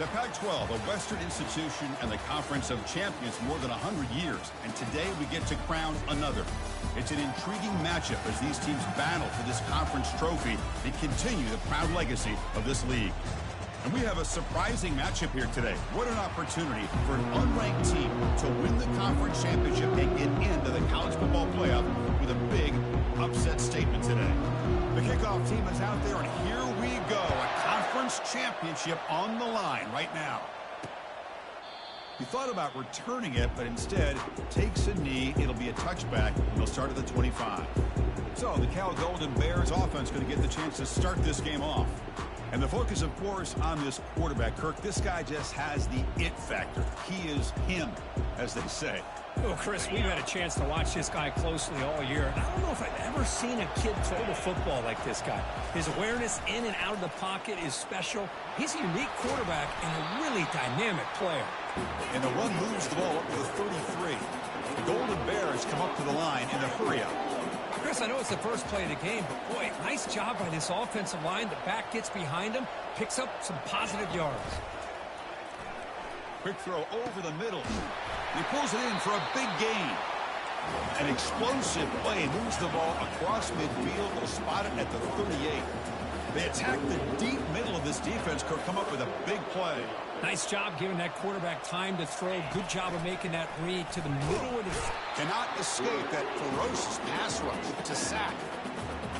The Pac-12, a Western institution and the Conference of Champions more than 100 years. And today we get to crown another. It's an intriguing matchup as these teams battle for this conference trophy and continue the proud legacy of this league. And we have a surprising matchup here today. What an opportunity for an unranked team to win the conference championship and get into the college football playoff with a big upset statement today. The kickoff team is out there, and here we go. A conference championship on the line right now. He thought about returning it, but instead takes a knee. It'll be a touchback, and they'll start at the 25. So the Cal Golden Bears offense going to get the chance to start this game off. And the focus, of course, on this quarterback, Kirk. This guy just has the it factor. He is him, as they say. Well, Chris, we've had a chance to watch this guy closely all year. And I don't know if I've ever seen a kid throw the football like this guy. His awareness in and out of the pocket is special. He's a unique quarterback and a really dynamic player. And the run moves the ball up to the 33. The Golden Bears come up to the line in the hurry-up. Chris, I know it's the first play of the game, but boy, nice job by this offensive line. The back gets behind him, picks up some positive yards. Quick throw over the middle. He pulls it in for a big gain. An explosive play moves the ball across midfield. They'll spot it at the 38. They attack the deep middle of this defense. Could come up with a big play. Nice job giving that quarterback time to throw. Good job of making that read to the middle of the... Cannot escape that ferocious pass rush. It's a sack.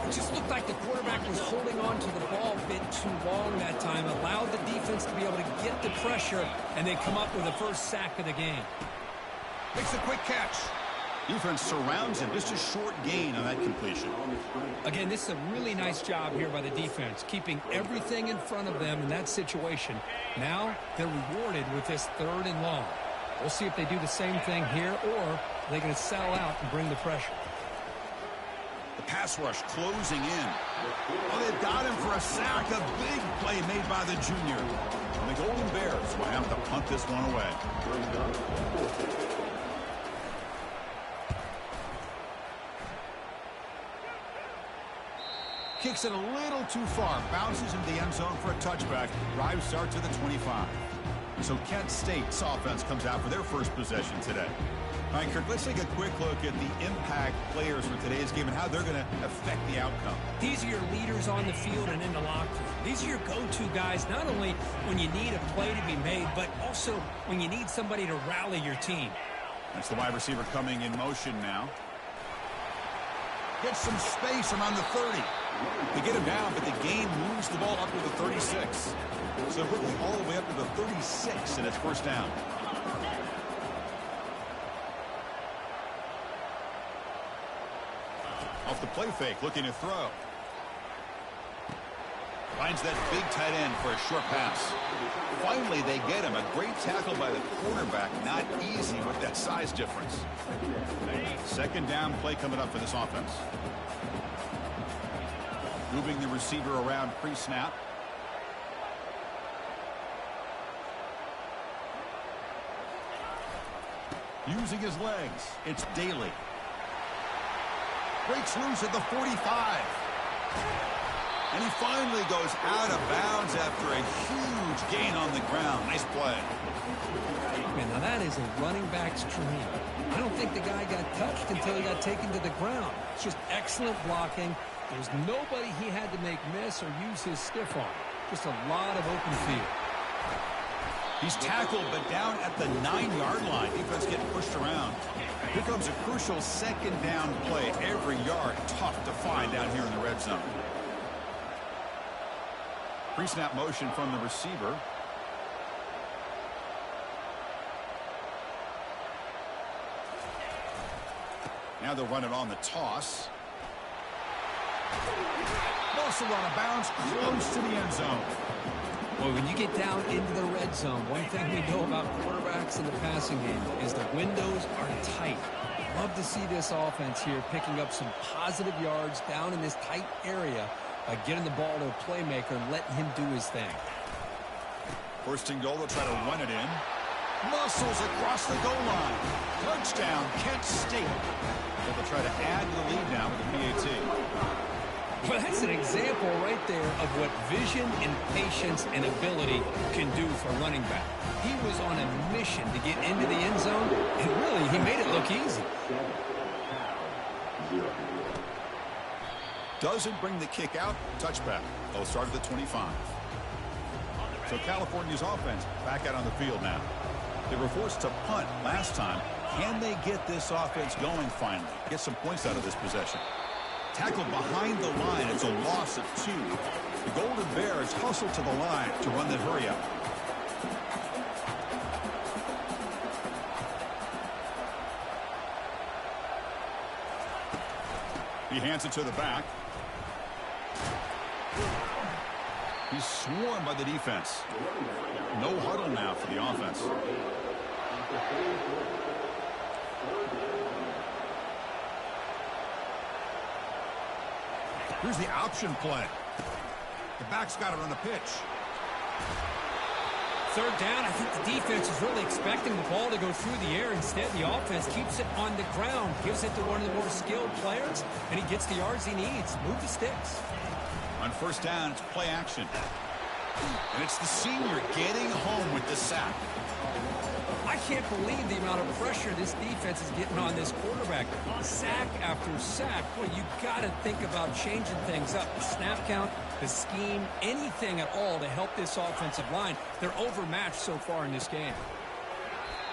It just looked like the quarterback was holding on to the ball a bit too long that time. Allowed the defense to be able to get the pressure, and they come up with the first sack of the game. Makes a quick catch. Defense surrounds him. Just a short gain on that completion. Again, this is a really nice job here by the defense, keeping everything in front of them in that situation. Now they're rewarded with this 3rd and long. We'll see if they do the same thing here, or they're going to sell out and bring the pressure. The pass rush closing in. Oh, they've got him for a sack. A big play made by the junior. And the Golden Bears will have to punt this one away. Kicks it a little too far. Bounces into the end zone for a touchback. Drive starts at the 25. So Kent State's offense comes out for their first possession today. All right, Kirk, let's take a quick look at the impact players for today's game and how they're going to affect the outcome. These are your leaders on the field and in the locker room. These are your go-to guys, not only when you need a play to be made, but also when you need somebody to rally your team. That's the wide receiver coming in motion now. Gets some space around the 30. They get him down, but the gain moves the ball up to the 36. So quickly all the way up to the 36, and it's first down. Off the play fake, looking to throw. Finds that big tight end for a short pass. Finally, they get him. A great tackle by the quarterback. Not easy with that size difference. Second down play coming up for this offense. Moving the receiver around pre-snap. Using his legs, it's Daly. Breaks loose at the 45. And he finally goes out of bounds after a huge gain on the ground. Nice play. Man, now that is a running back's dream. I don't think the guy got touched until he got taken to the ground. It's just excellent blocking. There's nobody he had to make miss or use his stiff arm. Just a lot of open field. He's tackled, but down at the 9-yard line. Defense getting pushed around. Here comes a crucial second down play. Every yard tough to find down here in the red zone. Pre-snap motion from the receiver. Now they'll run it on the toss. Also out of bounds, close to the end zone. Well, when you get down into the red zone, one thing we know about quarterbacks in the passing game is the windows are tight. Love to see this offense here picking up some positive yards down in this tight area by getting the ball to a playmaker and letting him do his thing. First and goal, they'll try to run it in. Muscles across the goal line. Touchdown, Kent State. They'll try to add to the lead now with the PAT. Well, that's an example right there of what vision and patience and ability can do for a running back. He was on a mission to get into the end zone, and really, he made it look easy. Doesn't bring the kick out. Touchback. They'll start at the 25. So California's offense back out on the field now. They were forced to punt last time. Can they get this offense going finally? Get some points out of this possession. Tackled behind the line. It's a loss of 2. The Golden Bears hustle to the line to run the hurry up. He hands it to the back. He's swarmed by the defense. No huddle now for the offense. Here's the option play. The back's got it on the pitch. Third down, I think the defense is really expecting the ball to go through the air. Instead, the offense keeps it on the ground, gives it to one of the more skilled players, and he gets the yards he needs. Move the sticks. On first down, it's play action. And it's the senior getting home with the sack. I can't believe the amount of pressure this defense is getting on this quarterback. Sack after sack. Boy, you got to think about changing things up. The snap count, the scheme, anything at all to help this offensive line. They're overmatched so far in this game.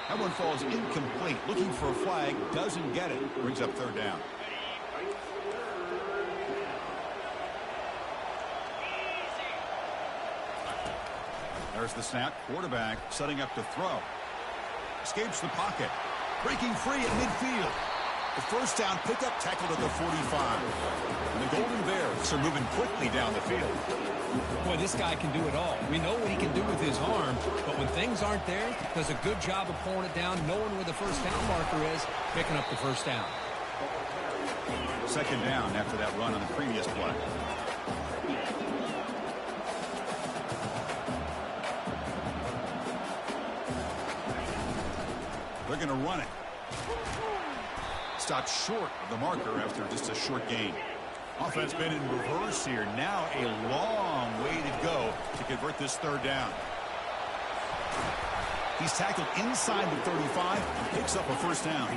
That one falls incomplete. Looking for a flag, doesn't get it. Brings up third down. There's the snap. Quarterback setting up to throw. Escapes the pocket. Breaking free at midfield. The first down pickup tackled at the 45. And the Golden Bears are moving quickly down the field. Boy, this guy can do it all. We know what he can do with his arm, but when things aren't there, does a good job of pulling it down, knowing where the first down marker is, picking up the first down. Second down after that run on the previous play. They're going to run it. Stopped short of the marker after just a short gain. Offense been in reverse here. Now a long way to go to convert this third down. He's tackled inside the 35 and picks up a first down.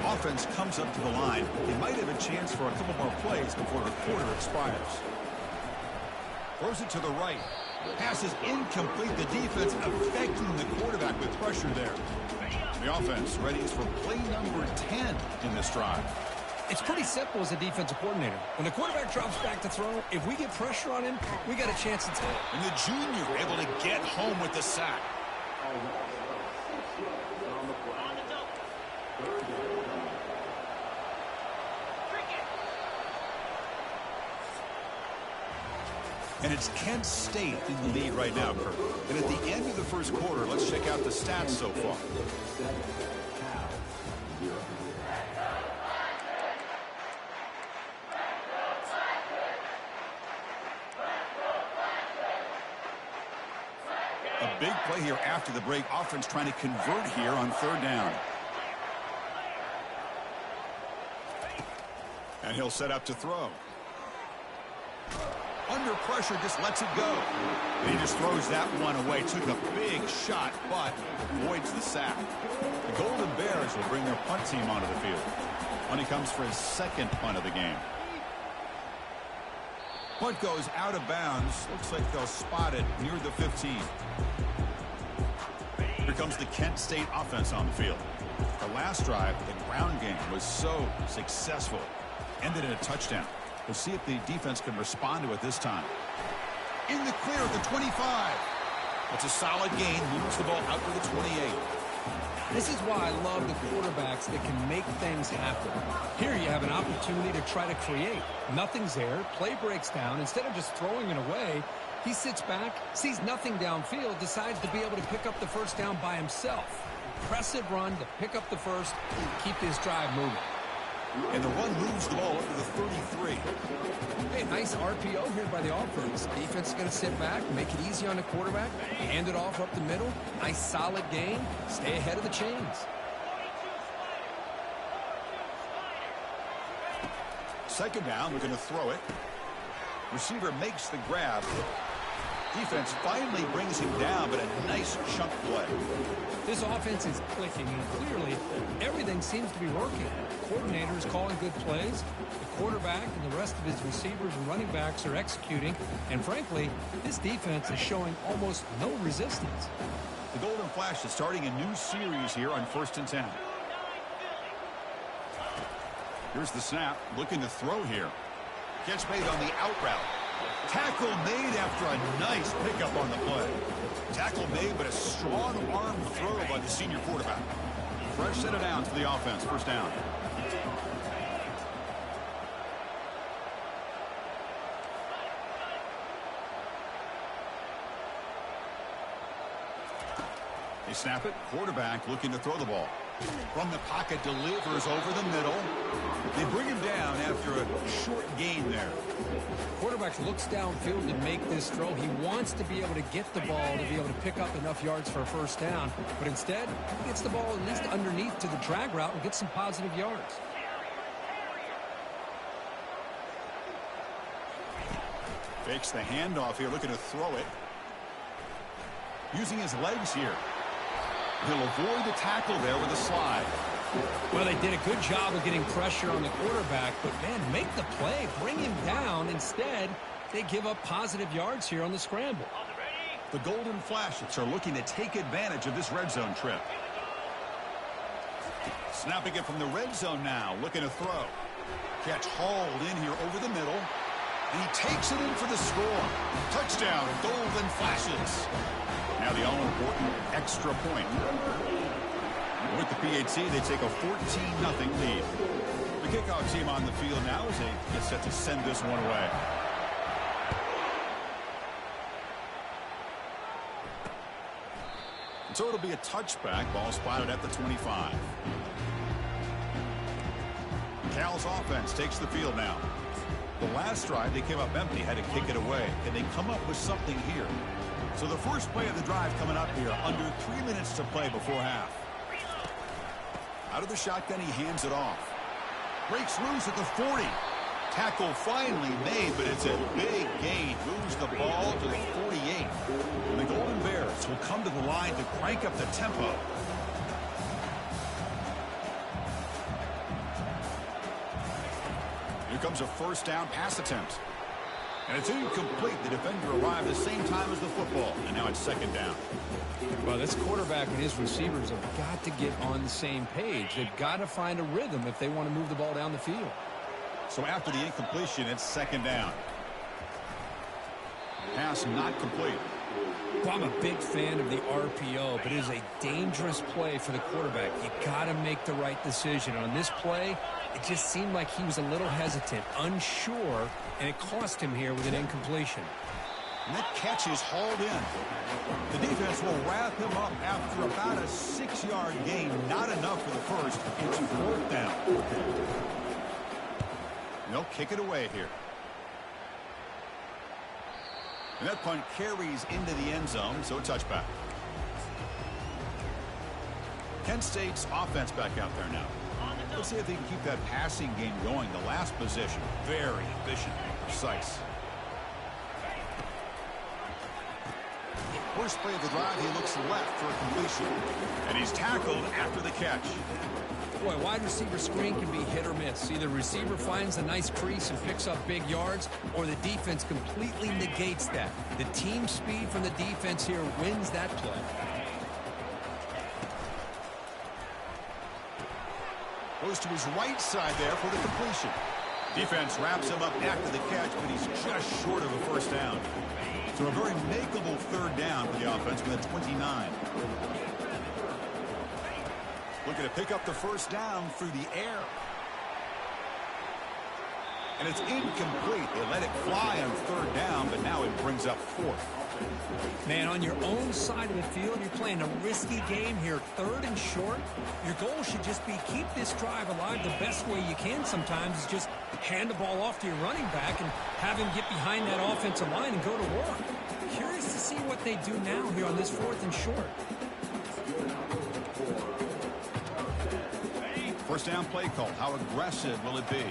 Offense comes up to the line. They might have a chance for a couple more plays before the quarter expires. Throws it to the right. Pass is incomplete. The defense affecting the quarterback with pressure there. The offense ready for play number 10 in this drive. It's pretty simple as a defensive coordinator. When the quarterback drops back to throw, if we get pressure on him, we got a chance to take it. And the junior able to get home with the sack. And it's Kent State in the lead right now, Kirk. And at the end of the first quarter, let's check out the stats so far. A big play here after the break. Offense trying to convert here on third down. And he'll set up to throw. Under pressure, just lets it go. And he just throws that one away. Took a big shot, but avoids the sack. The Golden Bears will bring their punt team onto the field. When he comes for his second punt of the game. Punt goes out of bounds. Looks like they'll spot it near the 15. Here comes the Kent State offense on the field. The last drive, the ground game was so successful. Ended in a touchdown. We'll see if the defense can respond to it this time. In the clear at the 25. It's a solid gain. Moves the ball out to the 28. This is why I love the quarterbacks that can make things happen. Here you have an opportunity to try to create. Nothing's there. Play breaks down. Instead of just throwing it away, he sits back, sees nothing downfield, decides to be able to pick up the first down by himself. Impressive run to pick up the first, keep this drive moving. And the run moves the ball up to the 33. Hey, nice RPO here by the offense. Defense is going to sit back, make it easy on the quarterback, hand it off up the middle. Nice solid gain. Stay ahead of the chains. Second down, we're going to throw it. Receiver makes the grab. Defense finally brings him down, but a nice chunk play. This offense is clicking, and clearly everything seems to be working. The coordinator is calling good plays. The quarterback and the rest of his receivers and running backs are executing. And frankly, this defense is showing almost no resistance. The Golden Flash is starting a new series here on 1st and 10. Here's the snap, looking to throw here. Catch made on the out route. Tackle made after a nice pickup on the play. Tackle made, but a strong arm throw by the senior quarterback. Fresh set of downs for the offense. 1st down. They snap it. Quarterback looking to throw the ball. From the pocket, delivers over the middle. They bring him down after a short gain there. Quarterback looks downfield to make this throw. He wants to be able to get the ball to be able to pick up enough yards for a 1st down. But instead, he gets the ball at least underneath to the drag route and gets some positive yards. Fakes the handoff here, looking to throw it. Using his legs here. He'll avoid the tackle there with a slide. Well, they did a good job of getting pressure on the quarterback, but, man, make the play. Bring him down. Instead, they give up positive yards here on the scramble. The Golden Flashes are looking to take advantage of this red zone trip. Snapping it from the red zone now, looking to throw. Catch hauled in here over the middle. And he takes it in for the score. Touchdown, Golden Flashes. Now the all-important extra point. With the PAT, they take a 14-0 lead. The kickoff team on the field now as they get set to send this one away. So it'll be a touchback. Ball spotted at the 25. Cal's offense takes the field now. The last drive, they came up empty, had to kick it away. Can they come up with something here? So the first play of the drive coming up here, under 3 minutes to play before half. Out of the shotgun, he hands it off. Breaks loose at the 40. Tackle finally made, but it's a big gain. Moves the ball to the 48. And the Golden Bears will come to the line to crank up the tempo. Here comes a 1st down pass attempt. And it's incomplete. The defender arrived the same time as the football. And now it's 2nd down. Well, this quarterback and his receivers have got to get on the same page. They've got to find a rhythm if they want to move the ball down the field. So after the incompletion, it's 2nd down. Pass not complete. Well, I'm a big fan of the RPO, but it is a dangerous play for the quarterback. You got to make the right decision. On this play, it just seemed like he was a little hesitant, unsure, and it cost him here with an incompletion. And that catch is hauled in. The defense will wrap him up after about a 6-yard gain. Not enough for the first. It's 4th down. And they'll kick it away here. And that punt carries into the end zone, so a touchback. Kent State's offense back out there now. Let's see if they can keep that passing game going. The last possession, very efficient and precise. First play of the drive, he looks left for a completion. And he's tackled after the catch. Boy, wide receiver screen can be hit or miss. Either receiver finds a nice crease and picks up big yards, or the defense completely negates that. The team speed from the defense here wins that play. Goes to his right side there for the completion. Defense wraps him up after the catch, but he's just short of a 1st down. So a very makeable 3rd down for the offense with a 29. Looking to pick up the 1st down through the air. And it's incomplete. They let it fly on 3rd down, but now it brings up 4th. Man, on your own side of the field, you're playing a risky game here. 3rd and short. Your goal should just be keep this drive alive the best way you can sometimes is just hand the ball off to your running back and have him get behind that offensive line and go to work. Curious to see what they do now here on this 4th and short. 1st down play call. How aggressive will it be?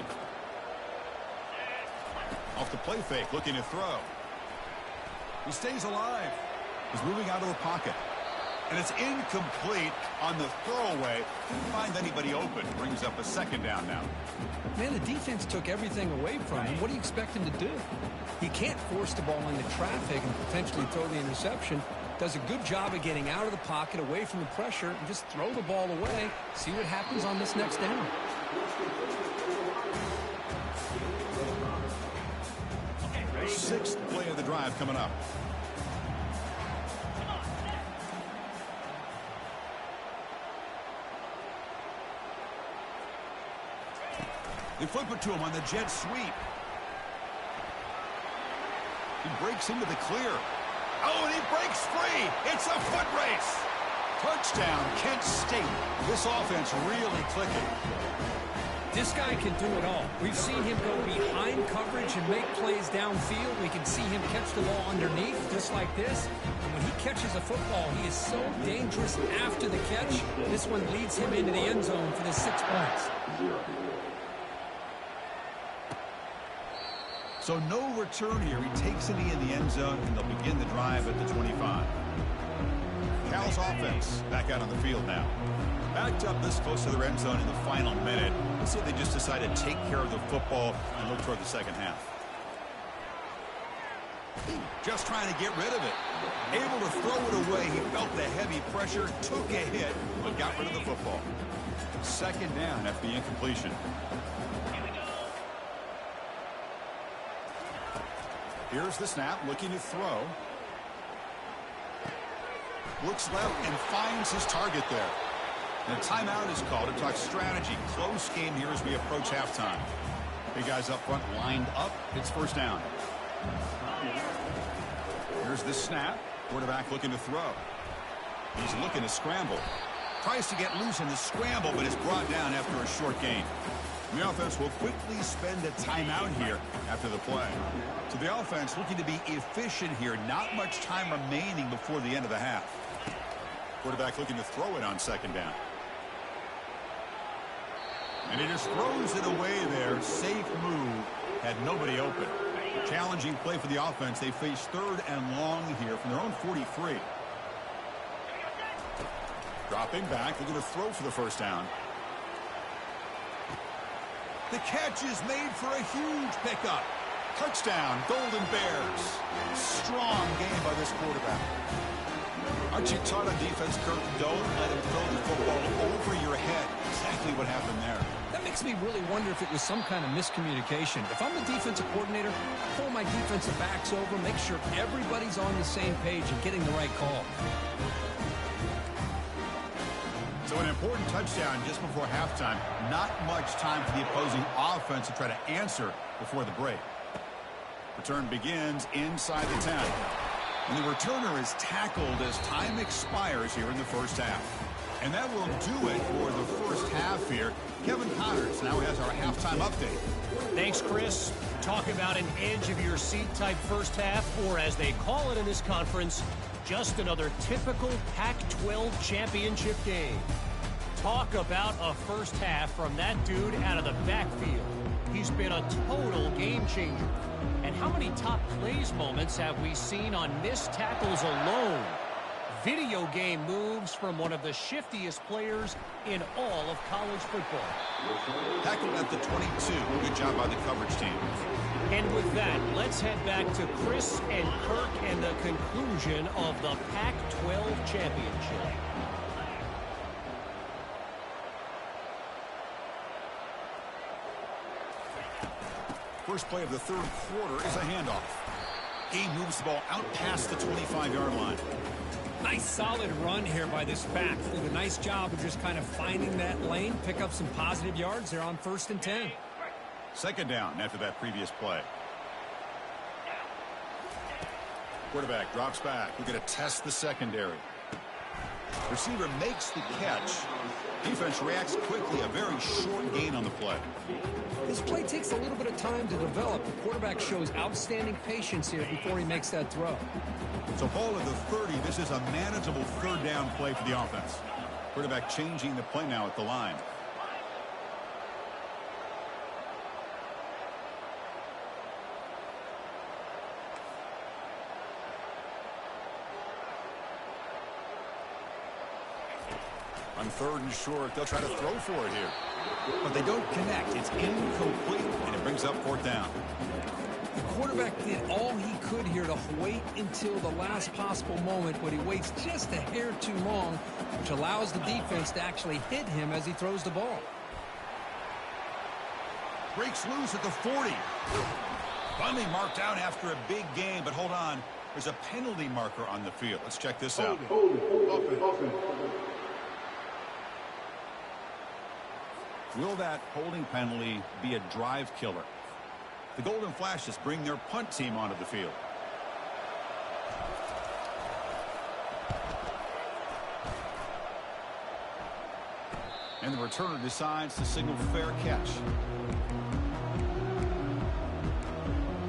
Off the play fake, looking to throw. He stays alive. He's moving out of the pocket. And it's incomplete on the throwaway. Didn't find anybody open. Brings up a second down now. Man, the defense took everything away from him. What do you expect him to do? He can't force the ball into traffic and potentially throw the interception. Does a good job of getting out of the pocket, away from the pressure, and just throw the ball away. See what happens on this next down. Sixth play of the drive coming up. They flip it to him on the jet sweep. He breaks into the clear. Oh, and he breaks free. It's a foot race. Touchdown, Kent State. This offense really clicking. This guy can do it all. We've seen him go behind coverage and make plays downfield. We can see him catch the ball underneath, just like this. And when he catches a football, he is so dangerous after the catch. This one leads him into the end zone for the 6 points. So no return here. He takes it in the end zone, and they'll begin the drive at the 25. Cal's offense back out on the field now. Backed up this close to the end zone in the final minute. Let's see if they just decide to take care of the football and look toward the second half. Just trying to get rid of it. Able to throw it away. He felt the heavy pressure, took a hit, but got rid of the football. Second down after the incompletion. Here's the snap, looking to throw. Looks left and finds his target there. And a timeout is called to talk strategy. Close game here as we approach halftime. Big guys up front lined up. It's first down. Here's the snap. Quarterback looking to throw. He's looking to scramble. Tries to get loose in the scramble, but is brought down after a short gain. The offense will quickly spend a timeout here after the play. So the offense looking to be efficient here. Not much time remaining before the end of the half. Quarterback looking to throw it on second down. And he just throws it away there. Safe move. Had nobody open. Challenging play for the offense. They face third and long here from their own 43. Dropping back. Looking to throw for the first down. The catch is made for a huge pickup. Touchdown, Golden Bears. Strong game by this quarterback. Aren't you taught on defense, Kirk? Don't let him throw the football over your head. Exactly what happened there. That makes me really wonder if it was some kind of miscommunication. If I'm the defensive coordinator, I pull my defensive backs over, make sure everybody's on the same page and getting the right call. So an important touchdown just before halftime. Not much time for the opposing offense to try to answer before the break. Return begins inside the 10. And the returner is tackled as time expires here in the first half. And that will do it for the first half here. Kevin Connors now has our halftime update. Thanks, Chris. Talk about an edge-of-your-seat type first half, or as they call it in this conference, just another typical Pac-12 championship game. Talk about a first half from that dude out of the backfield. He's been a total game changer. And how many top plays moments have we seen on missed tackles alone? Video game moves from one of the shiftiest players in all of college football. Tackled at the 22. Good job by the coverage team. And with that, let's head back to Chris and Kirk and the conclusion of the Pac-12 championship. First play of the third quarter is a handoff. Game moves the ball out past the 25-yard line. Nice solid run here by this back. Did a nice job of just kind of finding that lane, pick up some positive yards. They're on 1st and 10. Second down after that previous play. Quarterback drops back. We're going to test the secondary. Receiver makes the catch. Defense reacts quickly. A very short gain on the play. This play takes a little bit of time to develop. The quarterback shows outstanding patience here before he makes that throw. So ball at the 30. This is a manageable third down play for the offense. Quarterback changing the play now at the line. On 3rd and short, they'll try to throw for it here. But they don't connect. It's incomplete. And it brings up 4th down. The quarterback did all he could here to wait until the last possible moment, but he waits just a hair too long, which allows the defense to actually hit him as he throws the ball. Breaks loose at the 40. Finally marked out after a big game, but hold on. There's a penalty marker on the field. Let's check this out. Will that holding penalty be a drive killer? The Golden Flashes bring their punt team onto the field. And the returner decides to signal fair catch.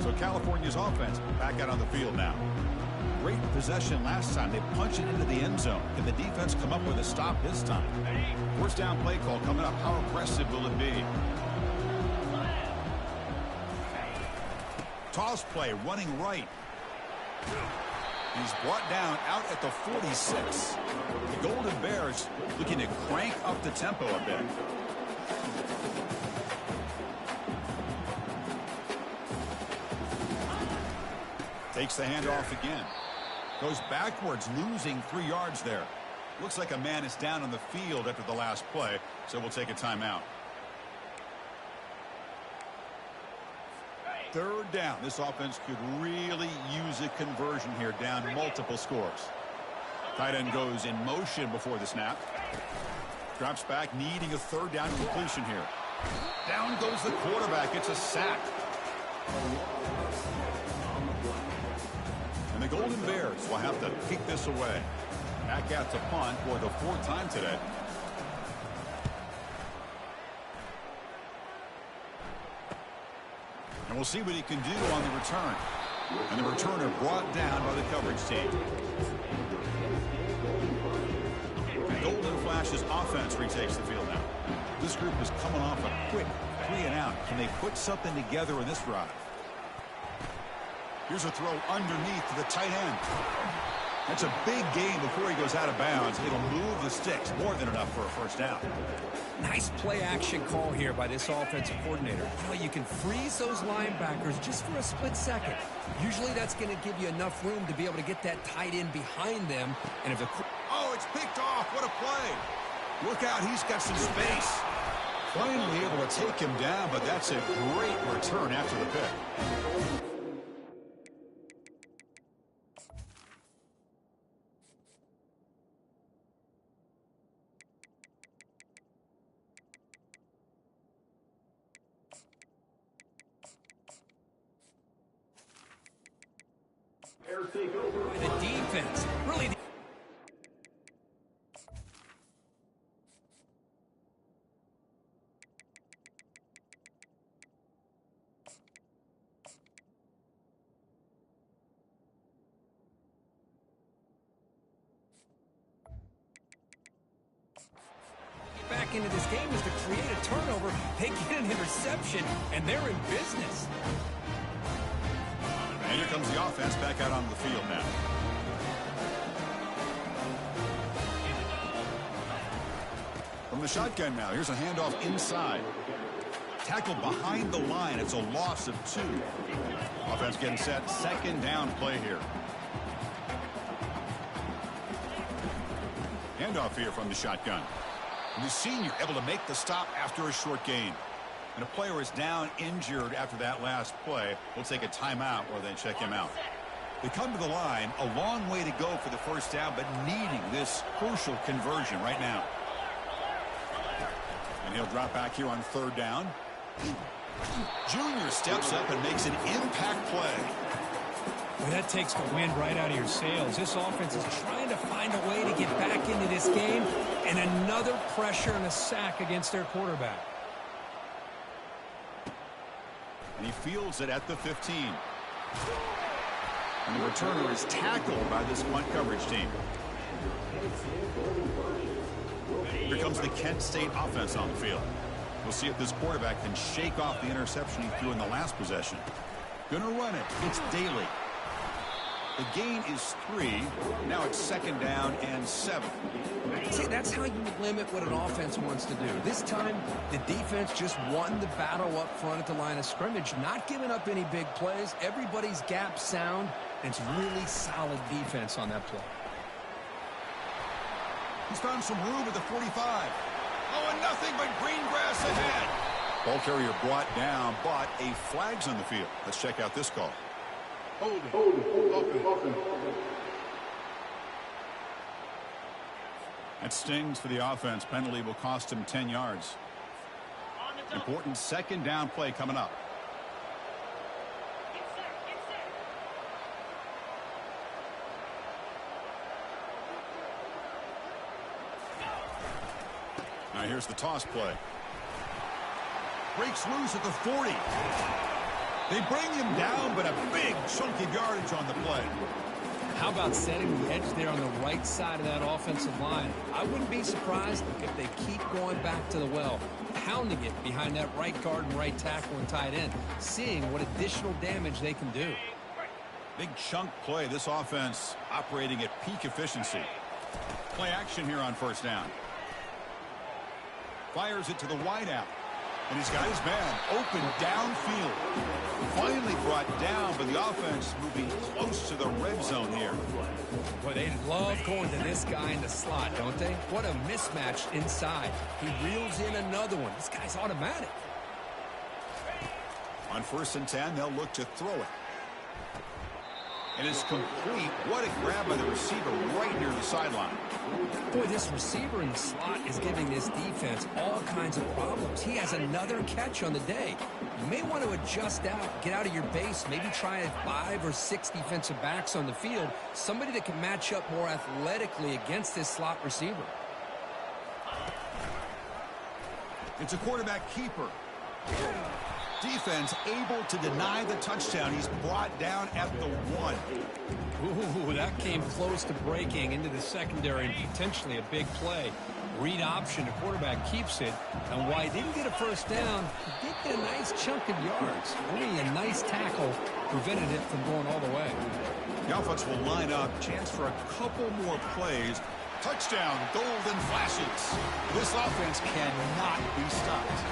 So California's offense back out on the field now. Great possession last time. They punch it into the end zone. Can the defense come up with a stop this time? 1st down play call coming up. How aggressive will it be? Toss play running right. He's brought down out at the 46. The Golden Bears looking to crank up the tempo a bit. Takes the handoff again. Goes backwards, losing 3 yards there. Looks like a man is down on the field after the last play, so we'll take a timeout. 3rd down. This offense could really use a conversion here, down multiple scores. Tight end goes in motion before the snap. Drops back, needing a 3rd down completion here. Down goes the quarterback. It's a sack. And the Golden Bears will have to kick this away. Back out to punt for the 4th time today. And we'll see what he can do on the return. And the returner brought down by the coverage team. The Golden Flashes offense retakes the field now. This group is coming off a quick 3-and-out. Can they put something together in this drive? Here's a throw underneath to the tight end. That's a big gain before he goes out of bounds. It'll move the sticks, more than enough for a 1st down. Nice play action call here by this offensive coordinator. You can freeze those linebackers just for a split second. Usually that's going to give you enough room to be able to get that tight end behind them. And if the it's picked off. What a play. Look out. He's got some space. Finally able to take him down, but that's a great return after the pick. The defense really. Back into this game is to create a turnover. They get an interception, and they're in business. And here comes the offense back out onto the field now. From the shotgun now, here's a handoff inside. Tackled behind the line. It's a loss of 2. Offense getting set. 2nd down play here. Handoff here from the shotgun. And the senior able to make the stop after a short gain. And a player is down injured after that last play. We'll take a timeout or then check him out. They come to the line, a long way to go for the 1st down, but needing this crucial conversion right now. And he'll drop back here on 3rd down. Junior steps up and makes an impact play. Well, that takes the wind right out of your sails. This offense is trying to find a way to get back into this game, and another pressure and a sack against their quarterback. And he fields it at the 15. And the returner is tackled by this punt coverage team. Here comes the Kent State offense on the field. We'll see if this quarterback can shake off the interception he threw in the last possession. Gonna run it. It's Daly. The gain is 3. Now it's 2nd down and 7. See, that's how you limit what an offense wants to do. This time, the defense just won the battle up front at the line of scrimmage, not giving up any big plays. Everybody's gap sound, and it's really solid defense on that play. He's found some room at the 45. Oh, and nothing but green grass ahead. Ball carrier brought down, but a flag's on the field. Let's check out this call. Hold it. That stings for the offense. Penalty will cost him 10 yards. Important 2nd down play coming up. Now here's the toss play. Breaks loose at the 40. They bring him down, but a big chunk of yardage on the play. How about setting the edge there on the right side of that offensive line? I wouldn't be surprised if they keep going back to the well, pounding it behind that right guard and right tackle and tight end, seeing what additional damage they can do. Big chunk play. This offense operating at peak efficiency. Play action here on 1st down. Fires it to the wideout. And he's got his man open downfield. Finally brought down, but the offense moving close to the red zone here. Boy, they love going to this guy in the slot, don't they? What a mismatch inside. He reels in another one. This guy's automatic. On 1st and 10, they'll look to throw it. And it's complete. What a grab by the receiver right near the sideline. Boy, this receiver in the slot is giving this defense all kinds of problems. He has another catch on the day. You may want to adjust out, get out of your base, maybe try 5 or 6 defensive backs on the field, somebody that can match up more athletically against this slot receiver. It's a quarterback keeper. Defense able to deny the touchdown. He's brought down at the 1. Ooh, that came close to breaking into the secondary and potentially a big play. Read option, the quarterback keeps it. And while he didn't get a 1st down, he did get a nice chunk of yards. Only a nice tackle prevented it from going all the way. The offense will line up. Chance for a couple more plays. Touchdown, golden flashes. This offense cannot be stopped.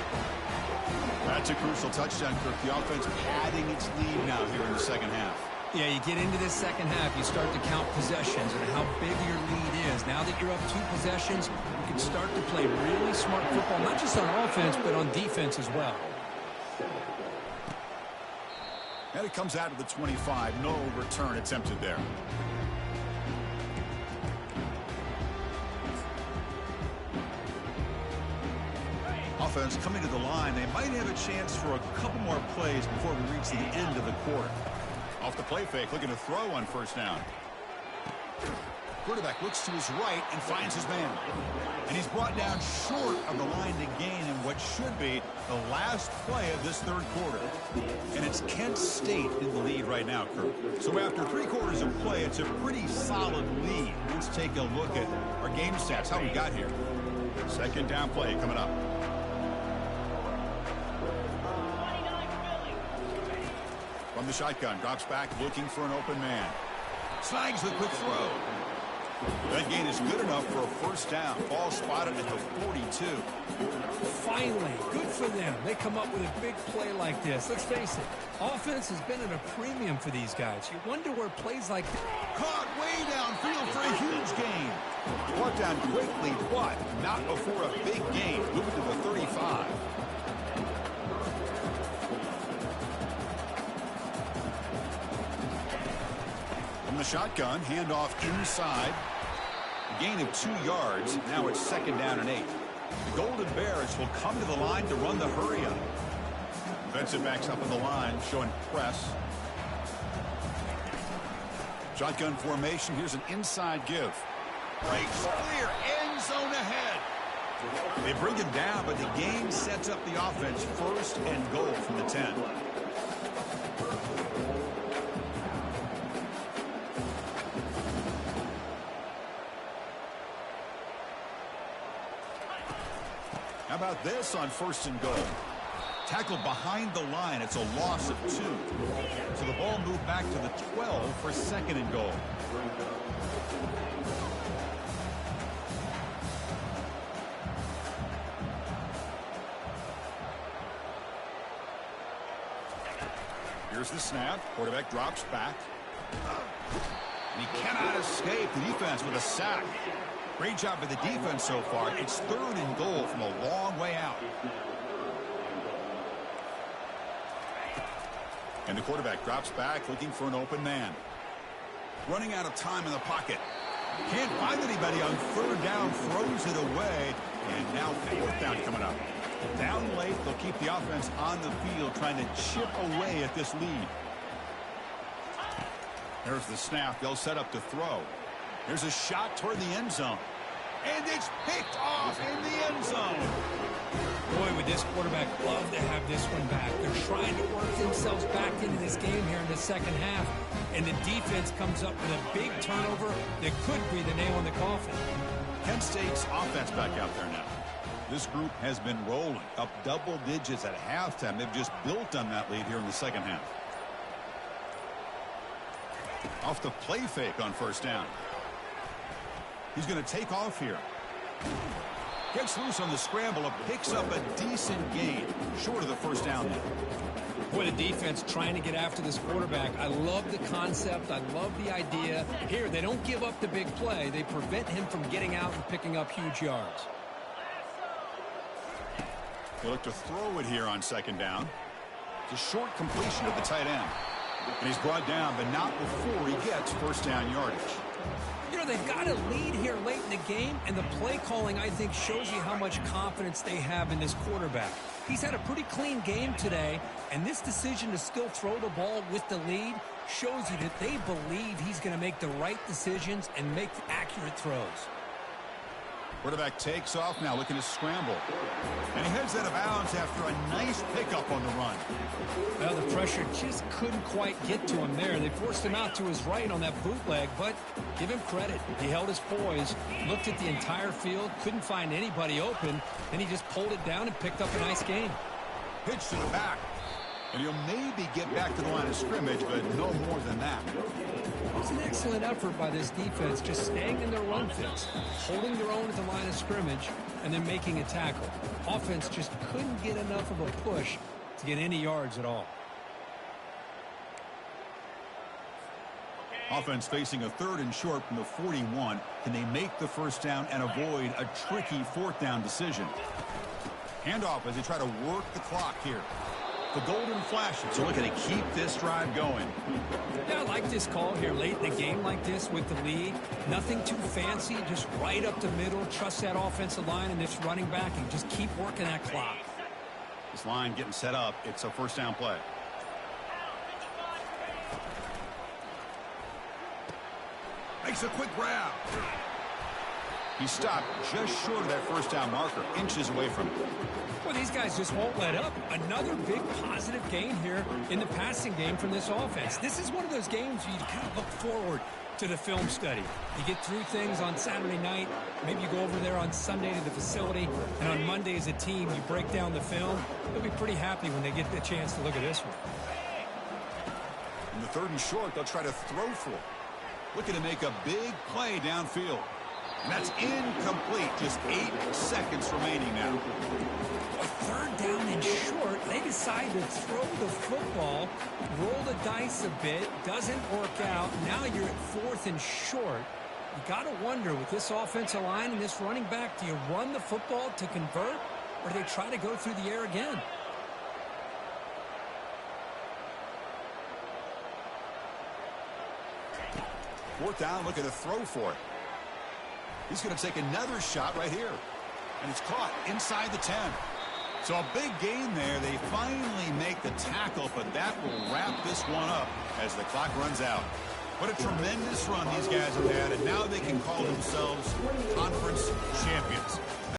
That's a crucial touchdown, Kirk. The offense padding its lead now here in the 2nd half. Yeah, you get into this 2nd half, you start to count possessions and how big your lead is. Now that you're up 2 possessions, you can start to play really smart football, not just on offense, but on defense as well. And it comes out of the 25. No return attempted there. Offense coming to the line. They might have a chance for a couple more plays before we reach the end of the quarter. Off the play fake, looking to throw on 1st down. Quarterback looks to his right and finds his man. And he's brought down short of the line to gain in what should be the last play of this 3rd quarter. And it's Kent State in the lead right now, Kirk. So after 3 quarters of play, it's a pretty solid lead. Let's take a look at our game stats, how we got here. 2nd down play coming up. From the shotgun, drops back, looking for an open man. Snags the quick throw. That gain is good enough for a 1st down. Ball spotted at the 42. Finally, good for them. They come up with a big play like this. Let's face it, offense has been at a premium for these guys. You wonder where plays like that. Caught way downfield for a huge gain. Brought down quickly, but not before a big gain. Moving to the 35. The shotgun, handoff inside. A gain of 2 yards. Now it's 2nd down and 8. The Golden Bears will come to the line to run the hurry up. Defensive backs up on the line, showing press. Shotgun formation. Here's an inside give. Breaks clear. End zone ahead. They bring him down, but the game sets up the offense 1st and goal from the 10. How about this on 1st and goal? Tackled behind the line. It's a loss of 2. So the ball moved back to the 12 for 2nd and goal. Here's the snap. Quarterback drops back. And he cannot escape the defense with a sack. Great job by the defense so far. It's 3rd and goal from a long way out. And the quarterback drops back looking for an open man. Running out of time in the pocket. Can't find anybody on 3rd down. Throws it away. And now 4th down coming up. Down late, they'll keep the offense on the field trying to chip away at this lead. There's the snap. They'll set up to throw. There's a shot toward the end zone. And it's picked off in the end zone. Boy, would this quarterback love to have this one back. They're trying to work themselves back into this game here in the second half. And the defense comes up with a big turnover that could be the nail in the coffin. Kent State's offense back out there now. This group has been rolling up double digits at halftime. They've just built on that lead here in the second half. Off the play fake on 1st down. He's going to take off here. Gets loose on the scramble and picks up a decent gain. Short of the 1st down now. Boy, the defense trying to get after this quarterback. I love the concept. I love the idea. Here, they don't give up the big play. They prevent him from getting out and picking up huge yards. They look to throw it here on 2nd down. It's a short completion to the tight end. And he's brought down, but not before he gets 1st down yardage. You know, they've got a lead here late in the game, and the play calling, I think, shows you how much confidence they have in this quarterback. He's had a pretty clean game today, and this decision to still throw the ball with the lead shows you that they believe he's going to make the right decisions and make accurate throws. Quarterback takes off now, looking to scramble. And he heads out of bounds after a nice pickup on the run. Well, the pressure just couldn't quite get to him there. They forced him out to his right on that bootleg, but give him credit. He held his poise, looked at the entire field, couldn't find anybody open, and he just pulled it down and picked up a nice gain. Pitch to the back. And he'll maybe get back to the line of scrimmage, but no more than that. It was an excellent effort by this defense, just staying in their run fits, holding their own at the line of scrimmage, and then making a tackle. Offense just couldn't get enough of a push to get any yards at all. Offense facing a 3rd and short from the 41. Can they make the 1st down and avoid a tricky 4th down decision? Handoff as they try to work the clock here. The golden flashes. So looking to keep this drive going. Yeah, I like this call here late in the game like this with the lead. Nothing too fancy, just right up the middle. Trust that offensive line and this running back and just keep working that clock. This line getting set up. It's a 1st down play. Makes a quick grab. He stopped just short of that 1st down marker, inches away from it. Well, these guys just won't let up. Another big positive gain here in the passing game from this offense. This is one of those games where you kind of look forward to the film study. You get through things on Saturday night. Maybe you go over there on Sunday to the facility, and on Monday as a team, you break down the film. They'll be pretty happy when they get the chance to look at this one. In the 3rd and short, they'll try to throw for it. Looking to make a big play downfield. And that's incomplete. Just 8 seconds remaining now. A 3rd down and short. They decide to throw the football, roll the dice a bit, doesn't work out. Now you're at 4th and short. You got to wonder with this offensive line and this running back, do you run the football to convert, or do they try to go through the air again? Fourth down, looking to throw for it. He's going to take another shot right here. And it's caught inside the 10. So a big gain there. They finally make the tackle, but that will wrap this one up as the clock runs out. What a tremendous run these guys have had, and now they can call themselves conference champions.